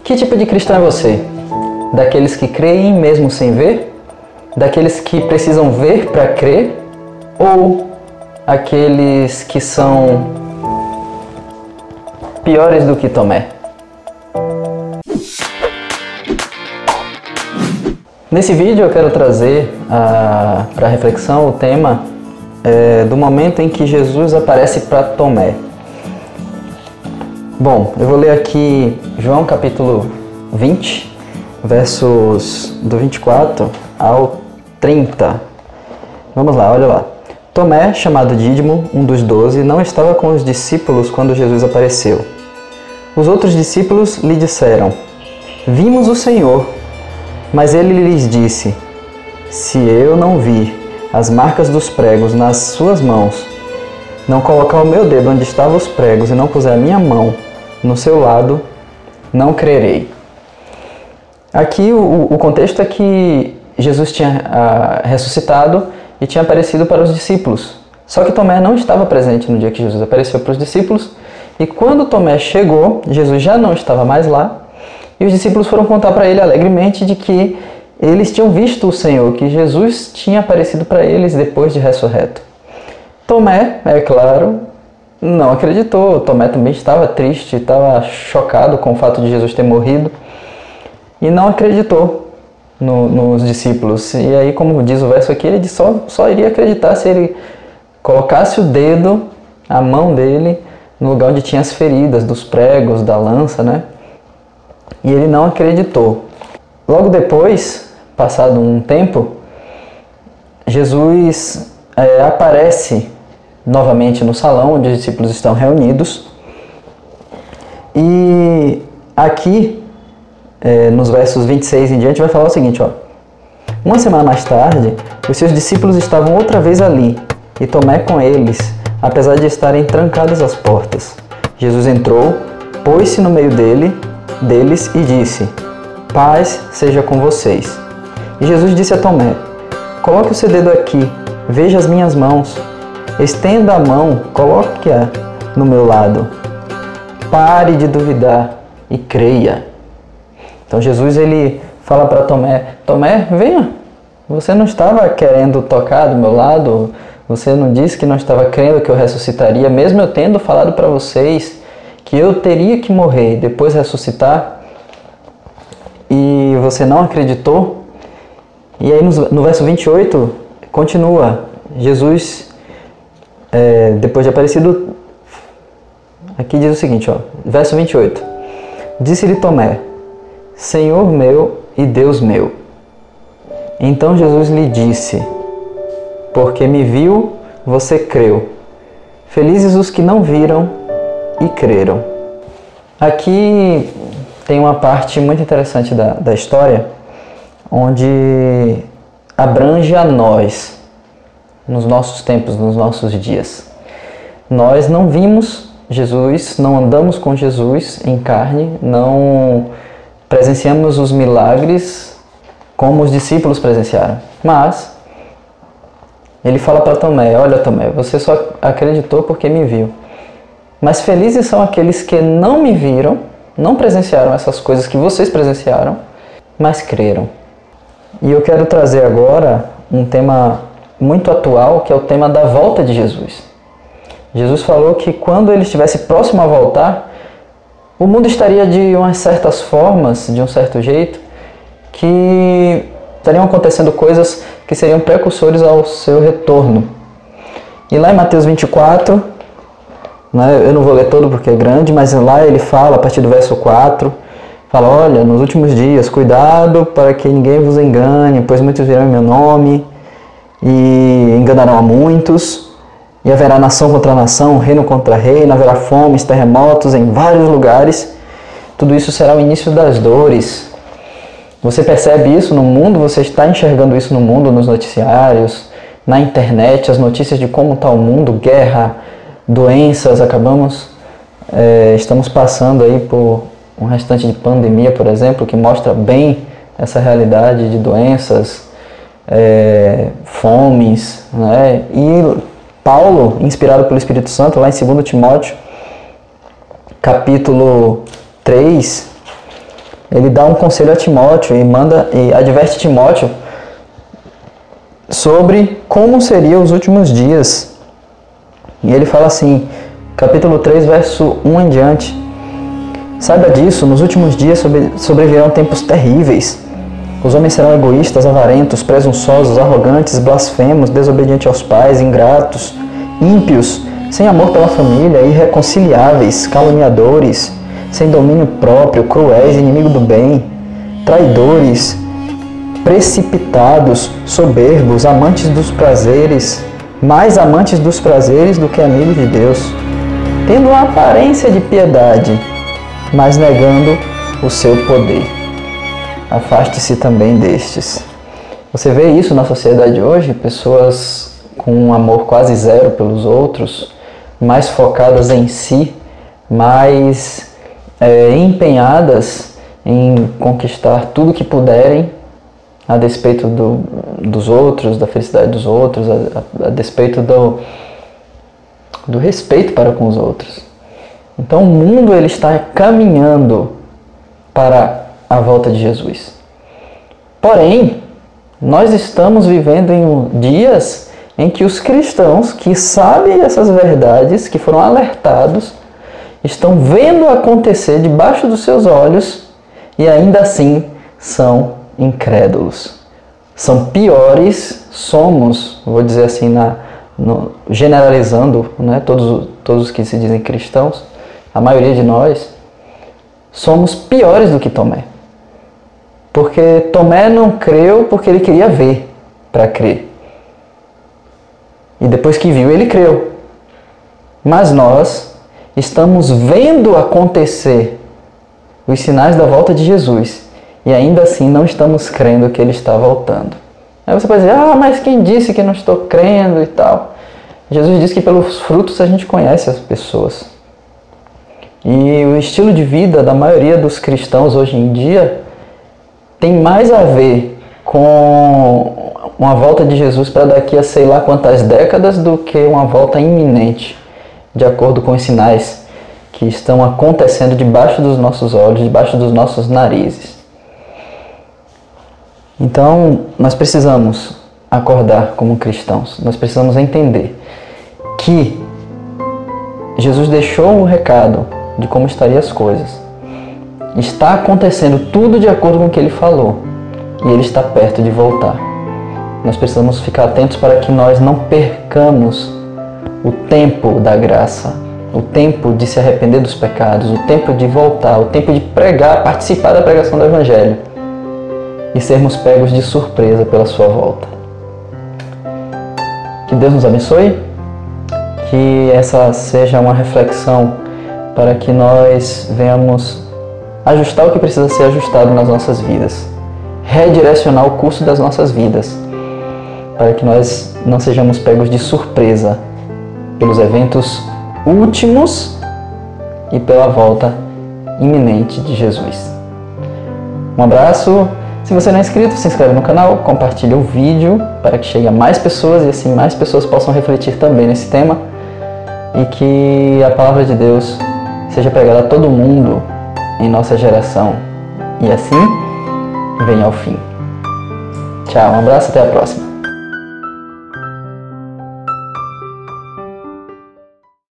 Que tipo de cristão é você? Daqueles que creem mesmo sem ver? Daqueles que precisam ver para crer? Ou aqueles que são piores do que Tomé? Nesse vídeo eu quero trazer para reflexão o tema do momento em que Jesus aparece para Tomé. Bom, eu vou ler aqui João capítulo 20, versos do 24 ao 30. Vamos lá, olha lá. Tomé, chamado Dídimo, um dos 12, não estava com os discípulos quando Jesus apareceu. Os outros discípulos lhe disseram: "Vimos o Senhor." Mas ele lhes disse: "Se eu não vir as marcas dos pregos nas suas mãos, não colocar o meu dedo onde estavam os pregos e não puser a minha mão no seu lado, não crerei." Aqui o contexto é que Jesus tinha ressuscitado e tinha aparecido para os discípulos. Só que Tomé não estava presente no dia que Jesus apareceu para os discípulos. E quando Tomé chegou, Jesus já não estava mais lá. E os discípulos foram contar para ele alegremente de que eles tinham visto o Senhor, que Jesus tinha aparecido para eles depois de ressurreto. Tomé, é claro, não acreditou. Tomé também estava triste, estava chocado com o fato de Jesus ter morrido e não acreditou nos discípulos. E aí, como diz o verso aqui, ele só iria acreditar se ele colocasse o dedo, a mão dele, no lugar onde tinha as feridas dos pregos, da lança, né? E ele não acreditou. Logo depois, passado um tempo, Jesus aparece novamente no salão onde os discípulos estão reunidos. E aqui, nos versos 26 em diante, vai falar o seguinte, ó. Uma semana mais tarde, os seus discípulos estavam outra vez ali, e Tomé com eles, apesar de estarem trancadas as portas. Jesus entrou, pôs-se no meio deles e disse: "Paz seja com vocês." E Jesus disse a Tomé: "Coloque o seu dedo aqui, veja as minhas mãos. Estenda a mão, coloque-a no meu lado. Pare de duvidar e creia." Então Jesus ele fala para Tomé: "Tomé, venha. Você não estava querendo tocar do meu lado? Você não disse que não estava crendo que eu ressuscitaria, mesmo eu tendo falado para vocês que eu teria que morrer e depois ressuscitar? E você não acreditou?" E aí no verso 28 continua. Jesus, depois de aparecido, aqui diz o seguinte, ó, verso 28. Disse-lhe Tomé: "Senhor meu e Deus meu." Então Jesus lhe disse: "Porque me viu, você creu. Felizes os que não viram e creram." Aqui tem uma parte muito interessante da história, onde abrange a nós, nos nossos tempos, nos nossos dias. Nós não vimos Jesus, não andamos com Jesus em carne, não presenciamos os milagres como os discípulos presenciaram. Mas ele fala para Tomé: "Olha, Tomé, você só acreditou porque me viu. Mas felizes são aqueles que não me viram, não presenciaram essas coisas que vocês presenciaram, mas creram." E eu quero trazer agora um tema muito atual, que é o tema da volta de Jesus. Jesus falou que quando ele estivesse próximo a voltar, o mundo estaria de umas certas formas, de um certo jeito, que estariam acontecendo coisas que seriam precursores ao seu retorno. E lá em Mateus 24, eu não vou ler todo porque é grande, mas lá ele fala, a partir do verso 4, fala: "Olha, nos últimos dias, cuidado para que ninguém vos engane, pois muitos virão em meu nome e enganarão a muitos, e haverá nação contra nação, reino contra reino, haverá fomes, terremotos em vários lugares. Tudo isso será o início das dores." Você percebe isso no mundo? Você está enxergando isso no mundo, nos noticiários, na internet, as notícias de como está o mundo, guerra, doenças. Estamos passando aí por um restante de pandemia, por exemplo, que mostra bem essa realidade de doenças, fomes, né? E Paulo, inspirado pelo Espírito Santo, lá em 2 Timóteo, capítulo 3, ele dá um conselho a Timóteo e adverte Timóteo sobre como seriam os últimos dias. E ele fala assim, capítulo 3, verso 1 em diante: saiba disso, nos últimos dias sobrevirão tempos terríveis. Os homens serão egoístas, avarentos, presunçosos, arrogantes, blasfemos, desobedientes aos pais, ingratos, ímpios, sem amor pela família, irreconciliáveis, caluniadores, sem domínio próprio, cruéis, inimigo do bem, traidores, precipitados, soberbos, amantes dos prazeres, mais amantes dos prazeres do que amigos de Deus, tendo uma aparência de piedade, mas negando o seu poder. Afaste-se também destes. Você vê isso na sociedade hoje, pessoas com um amor quase zero pelos outros, mais focadas em si, mais empenhadas em conquistar tudo que puderem, a despeito dos outros, da felicidade dos outros, a despeito do respeito para com os outros. Então o mundo ele está caminhando para a volta de Jesus. Porém, nós estamos vivendo em dias em que os cristãos que sabem essas verdades, que foram alertados, estão vendo acontecer debaixo dos seus olhos e ainda assim são incrédulos. São piores, vou dizer assim, generalizando, né, todos os que se dizem cristãos, a maioria de nós, somos piores do que Tomé. Porque Tomé não creu porque ele queria ver para crer. E depois que viu, ele creu. Mas nós estamos vendo acontecer os sinais da volta de Jesus e ainda assim não estamos crendo que ele está voltando. Aí você pode dizer, mas quem disse que não estou crendo e tal? Jesus disse que pelos frutos a gente conhece as pessoas. E o estilo de vida da maioria dos cristãos hoje em dia tem mais a ver com uma volta de Jesus para daqui a sei lá quantas décadas do que uma volta iminente, de acordo com os sinais que estão acontecendo debaixo dos nossos olhos, debaixo dos nossos narizes. Então, nós precisamos acordar como cristãos, nós precisamos entender que Jesus deixou um recado de como estariam as coisas. Está acontecendo tudo de acordo com o que ele falou e ele está perto de voltar. Nós precisamos ficar atentos para que nós não percamos o tempo da graça, o tempo de se arrepender dos pecados, o tempo de voltar, o tempo de pregar, participar da pregação do Evangelho e sermos pegos de surpresa pela sua volta. Que Deus nos abençoe, que essa seja uma reflexão para que nós venhamos ajustar o que precisa ser ajustado nas nossas vidas, redirecionar o curso das nossas vidas, para que nós não sejamos pegos de surpresa pelos eventos últimos e pela volta iminente de Jesus. Um abraço. Se você não é inscrito, se inscreve no canal, compartilhe o vídeo para que chegue a mais pessoas e assim mais pessoas possam refletir também nesse tema e que a palavra de Deus seja pregada a todo mundo em nossa geração e assim venha ao fim. Tchau, um abraço, até a próxima.